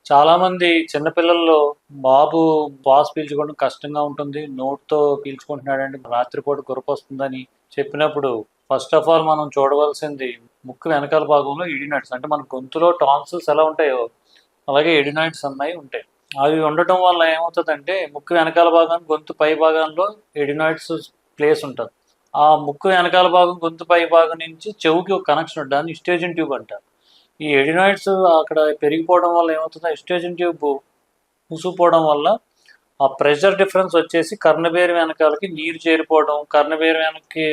చాలామంది చిన్నపిల్లల్లో బాబు శ్వాస పీల్చుకోవడం కష్టంగా ఉంటుంది. నోటితో పీల్చుకుంటున్నాడంటే రాత్రిపూట గురకొస్తుందని చెప్పినప్పుడు ఫస్ట్ ఆఫ్ ఆల్ మనం చూడవలసింది ముక్కు వెనకాల భాగంలో ఎడినాయిడ్స్. అంటే మన గొంతులో టాన్సిల్స్ ఎలా ఉంటాయో అలాగే ఎడినాయిడ్స్ అన్నవి ఉంటాయి. అవి ఉండటం వల్ల ఏమవుతుందంటే ముక్కు వెనకాల భాగం గొంతు పై భాగంలో ఎడినాయిడ్స్ ప్లేస్ ఉంటుంది. ఆ ముక్కు వెనకాల భాగం గొంతు పై భాగం నుంచి చెవుకి ఒక కనెక్షన్ ఉంటుంది. దాన్ని స్టేజన్ ట్యూబ్ అంటారు. ఈ ఎడినాయిడ్స్ అక్కడ పెరిగిపోవడం వల్ల ఏమవుతుంది, ఎస్ట్రోజన్ ట్యూబ్ మూసుకుపోవడం వల్ల ఆ ప్రెషర్ డిఫరెన్స్ వచ్చేసి కర్ణబేరు వెనకాలకి నీరు చేరిపోవడం, కర్ణబేరు వెనక్కి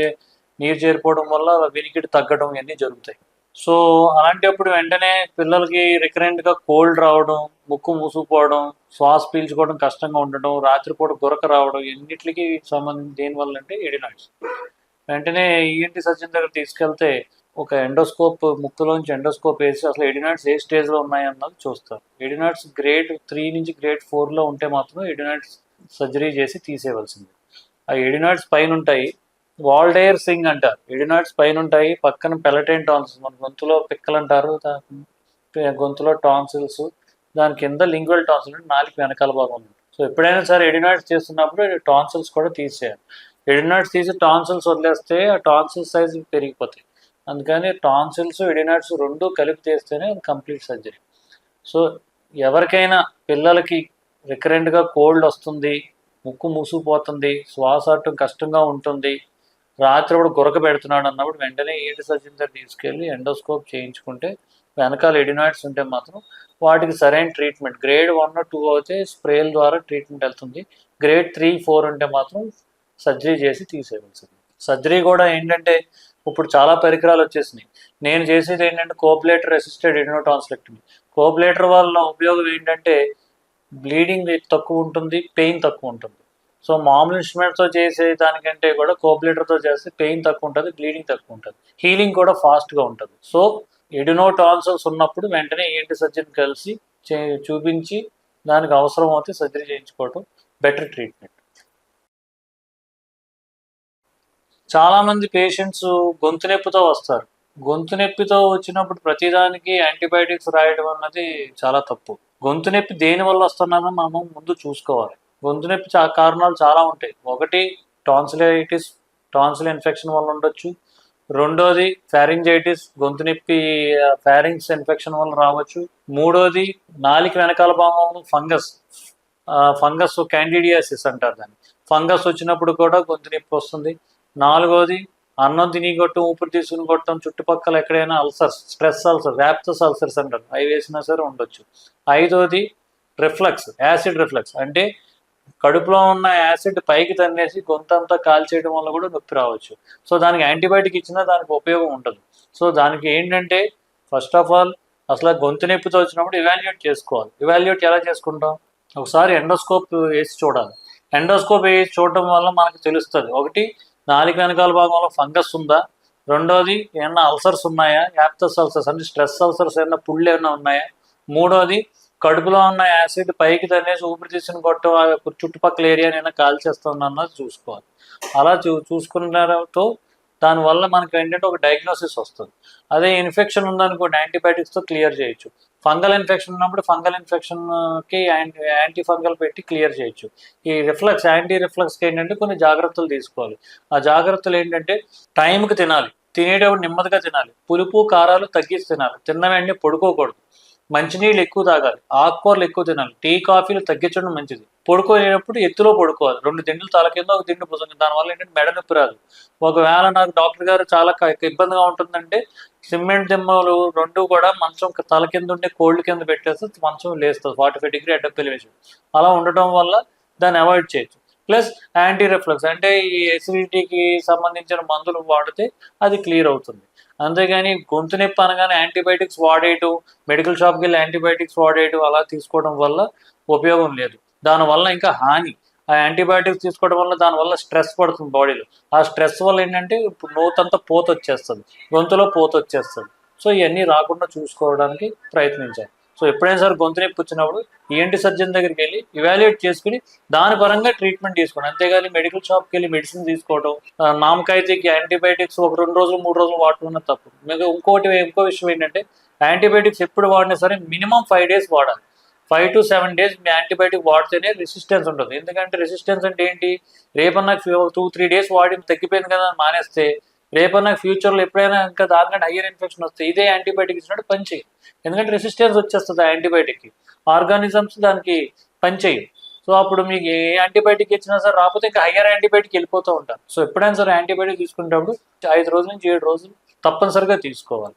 నీరు చేరిపోవడం వల్ల వినికిడి తగ్గడం ఇవన్నీ జరుగుతాయి. సో అలాంటప్పుడు వెంటనే పిల్లలకి రికరెంట్గా కోల్డ్ రావడం, ముక్కు మూసుకుపోవడం, శ్వాస పీల్చుకోవడం కష్టంగా ఉండడం, రాత్రిపూట గురక రావడం ఎన్నిటికి సంబంధించి దేనివల్ల అంటే ఎడినాయిడ్స్. వెంటనే ఈఎన్టీ సర్జన్ దగ్గర తీసుకెళ్తే ఒక ఎండోస్కోప్ ముక్కులోంచి ఎండోస్కోప్ వేసి అసలు ఎడినాయిడ్స్ ఏ స్టేజ్లో ఉన్నాయన్నది చూస్తారు. ఎడినాయిడ్స్ గ్రేడ్ 3 నుంచి గ్రేడ్ 4లో ఉంటే మాత్రం ఎడినాయిడ్స్ సర్జరీ చేసి తీసేయవలసింది. ఆ ఎడినాయిడ్స్ పైన ఉంటాయి, వాల్డేర్ సింగ్ అంటారు. ఎడినాయిడ్స్ పైన ఉంటాయి, పక్కన పెలటైన్ టాన్సిల్స్, మన గొంతులో పిక్కలు అంటారు, గొంతులో టాన్సిల్స్, దాని కింద లింగ్వల్ టాన్సిల్ అంటే నాలుగు వెనకాల భాగం ఉంది. సో ఎప్పుడైనా సరే ఎడినాయిడ్స్ చేస్తున్నప్పుడు టాన్సిల్స్ కూడా తీసేయాలి. ఎడినాయిడ్స్ తీసి టాన్సిల్స్ వదిలేస్తే ఆ టాన్సిల్ సైజ్ పెరిగిపోతాయి. అందుకని టాన్సిల్స్ ఎడినాయిడ్స్ రెండు కలిపి తీస్తేనే కంప్లీట్ సర్జరీ. సో ఎవరికైనా పిల్లలకి రికరెంట్గా కోల్డ్ వస్తుంది, ముక్కు మూసుకుపోతుంది, శ్వాస ఆడటం కష్టంగా ఉంటుంది, రాత్రి కూడా గురక పెడుతున్నాడు అన్నప్పుడు వెంటనే ఈఎన్టీ సర్జన్ దగ్గర తీసుకెళ్ళి ఎండోస్కోప్ చేయించుకుంటే వెనకాల ఎడినాయిడ్స్ ఉంటే మాత్రం వాటికి సరైన ట్రీట్మెంట్ గ్రేడ్ 1 2 అయితే స్ప్రేల ద్వారా ట్రీట్మెంట్ వెళ్తుంది. గ్రేడ్ 3 4 ఉంటే మాత్రం సర్జరీ చేసి తీసేయవలసింది. సర్జరీ కూడా ఏంటంటే ఇప్పుడు చాలా పరికరాలు వచ్చేసినాయి. నేను చేసేది ఏంటంటే కోబ్లేటర్ అసిస్టెడ్ ఎడినోటాన్సిలెక్టమీ. కోబ్లేటర్ వల్ల ఉపయోగం ఏంటంటే బ్లీడింగ్ తక్కువ ఉంటుంది, పెయిన్ తక్కువ ఉంటుంది. సో మామూలు ఇన్స్ట్రుమెంట్స్తో చేసే దానికంటే కూడా కోబ్లేటర్తో చేస్తే పెయిన్ తక్కువ ఉంటుంది, బ్లీడింగ్ తక్కువ ఉంటుంది, హీలింగ్ కూడా ఫాస్ట్గా ఉంటుంది. సో ఎడినోటాన్సిల్స్ ఉన్నప్పుడు వెంటనే ఈఎన్టీ సర్జన్ కలిసి చూపించి దానికి అవసరం అవుతే సర్జరీ చేయించుకోవడం బెటర్ ట్రీట్మెంట్. చాలామంది పేషెంట్స్ గొంతు నొప్పితో వస్తారు. గొంతు నొప్పితో వచ్చినప్పుడు ప్రతిదానికి యాంటీబయాటిక్స్ రాయడం అన్నది చాలా తప్పు. గొంతు నొప్పి దేని వల్ల వస్తున్నదో మనం ముందు చూసుకోవాలి. గొంతు నొప్పి కారణాలు చాలా ఉంటాయి. ఒకటి టాన్సిలైటిస్, టాన్సిల్ ఇన్ఫెక్షన్ వల్ల ఉండొచ్చు. రెండోది ఫారింజైటిస్, గొంతు నొప్పి ఫారింగ్స్ ఇన్ఫెక్షన్ వల్ల రావచ్చు. మూడోది నాలిక వెనకాల భాగంలో ఫంగస్ క్యాండిడియాసిస్ అంటారు దాన్ని. ఫంగస్ వచ్చినప్పుడు కూడా గొంతు నొప్పి వస్తుంది. నాలుగోది అన్నం తిని కొట్టడం, ఊపిరి తీసుకుని కొట్టడం, చుట్టుపక్కల ఎక్కడైనా అల్సర్స్, స్ట్రెస్ అల్సర్, ర్యాప్సస్ అల్సర్స్ అంటారు, అవి వేసినా సరే ఉండొచ్చు. ఐదోది రిఫ్లక్స్, యాసిడ్ రిఫ్లక్స్, అంటే కడుపులో ఉన్న యాసిడ్ పైకి తన్నేసి గొంతంతా కాల్చేయడం వల్ల కూడా నొప్పి రావచ్చు. సో దానికి యాంటీబయాటిక్ ఇచ్చినా దానికి ఉపయోగం ఉండదు. సో దానికి ఏంటంటే ఫస్ట్ ఆఫ్ ఆల్ అసలు గొంతు నొప్పితో వచ్చినప్పుడు ఇవాల్యుయేట్ చేసుకోవాలి. ఇవాల్యుయేట్ ఎలా చేసుకుంటాం? ఒకసారి ఎండోస్కోప్ వేసి చూడాలి. ఎండోస్కోప్ వేసి చూడటం వల్ల మనకు తెలుస్తుంది, ఒకటి నాలుగు వెనకాల భాగంలో ఫంగస్ ఉందా, రెండోది ఏమన్నా అల్సర్స్ ఉన్నాయా, యాప్తస్ అల్సర్స్ అంటే స్ట్రెస్ అల్సర్స్ ఏమన్నా పుళ్ళు ఏమైనా ఉన్నాయా, మూడోది కడుపులో ఉన్న యాసిడ్ పైకి తనేసి ఊపిరి తీసుకుని కొట్టడం చుట్టుపక్కల ఏరియానైనా కాల్చేస్తుందన్నది చూసుకోవాలి. అలా చూసుకున్నతో దానివల్ల మనకి ఏంటంటే ఒక డయాగ్నోసిస్ వస్తుంది. అదే ఇన్ఫెక్షన్ ఉందనుకోండి యాంటీబయాటిక్స్తో క్లియర్ చేయొచ్చు. ఫంగల్ ఇన్ఫెక్షన్ ఉన్నప్పుడు ఫంగల్ ఇన్ఫెక్షన్కి యాంటీ ఫంగల్ పెట్టి క్లియర్ చేయొచ్చు. ఈ రిఫ్లక్స్, యాంటీ రిఫ్లక్స్కి ఏంటంటే కొన్ని జాగ్రత్తలు తీసుకోవాలి. ఆ జాగ్రత్తలు ఏంటంటే టైంకి తినాలి, తినేటప్పుడు నెమ్మదిగా తినాలి, పులుపు కారాలు తగ్గించి తినాలి, తిన్న వెంటనే పడుకోకూడదు, మంచినీళ్ళు ఎక్కువ తాగాలి, ఆకుకూరలు ఎక్కువ తినాలి, టీ కాఫీలు తగ్గించడం మంచిది. పడుకోలేనప్పుడు ఎత్తులో పడుకోవాలి, 2 దిండులు తల కింద, 1 దిండు భుజం కింద. దానివల్ల ఏంటంటే మెడ నొప్పి రాదు. ఒకవేళ నాకు డాక్టర్ గారు చాలా ఇబ్బందిగా ఉంటుందంటే సిమెంట్ దిమ్మలు 2 కూడా మంచం తల కింద ఉండే కోల్డ్ కింద పెట్టేస్తే మంచం లేస్తుంది 45 డిగ్రీ అడ్డప్ ఎలివేషన్. అలా ఉండటం వల్ల దాన్ని అవాయిడ్ చేయొచ్చు. ప్లస్ యాంటీ రిఫ్లక్స్ అంటే ఈ ఎసిడిటీకి సంబంధించిన మందులు వాడితే అది క్లియర్ అవుతుంది. అంతేగాని గొంతు నొప్పి అనగానే యాంటీబయాటిక్స్ వాడేయటం, మెడికల్ షాప్కి వెళ్ళి యాంటీబయాటిక్స్ వాడేయటం అలా తీసుకోవడం వల్ల ఉపయోగం లేదు. దానివల్ల ఇంకా హాని. ఆ యాంటీబయాటిక్స్ తీసుకోవడం వల్ల దానివల్ల స్ట్రెస్ పడుతుంది బాడీలో. ఆ స్ట్రెస్ వల్ల ఏంటంటే ఇప్పుడు నోతంతా పోత వచ్చేస్తుంది, గొంతులో పోత వచ్చేస్తుంది. సో ఇవన్నీ రాకుండా చూసుకోవడానికి ప్రయత్నించాలి. సో ఎప్పుడైనా సరే గొంతు నొప్పి వచ్చినప్పుడు ఈఎన్టీ సర్జన్ దగ్గరికి వెళ్ళి ఇవాల్యుయేట్ చేసుకుని దాని పరంగా ట్రీట్మెంట్ తీసుకోండి. అంతేగాని మెడికల్ షాప్కి వెళ్ళి మెడిసిన్ తీసుకోవడం, నామకాయితీకి యాంటీబయాటిక్స్ ఒక 2 రోజులు 3 రోజులు వాడటం తప్పు. మీకు ఇంకో విషయం ఏంటంటే యాంటీబయాటిక్స్ ఎప్పుడు వాడినా సరే మినిమం 5 days వాడాలి. 5 to 7 days మీ యాంటీబయాటిక్ వాడితేనే రెసిస్టెన్స్ ఉంటుంది. ఎందుకంటే రెసిస్టెన్స్ అంటే ఏంటి, రేపన్నా 2-3 days వాడి తగ్గిపోయింది కదా అని మానేస్తే రేపన్నా ఫ్యూచర్లో ఎప్పుడైనా ఇంకా దానికంటే హయ్యర్ ఇన్ఫెక్షన్ వస్తే ఇదే యాంటీబయాటిక్ ఇచ్చినట్టు పనిచేయదు. ఎందుకంటే రెసిస్టెన్స్ వచ్చేస్తుంది ఆ యాంటీబయాటిక్కి, ఆర్గానిజమ్స్ దానికి పనిచేయవు. సో అప్పుడు మీకు ఏ యాంటీబయాటిక్ ఇచ్చినా సరే రాకపోతే ఇంకా హయ్యర్ యాంటీబయాటిక్ వెళ్ళిపోతూ ఉంటారు. సో ఎప్పుడైనా సరే యాంటీబయాటిక్ తీసుకునేటప్పుడు 5 రోజుల నుంచి 7 రోజులు తప్పనిసరిగా తీసుకోవాలి.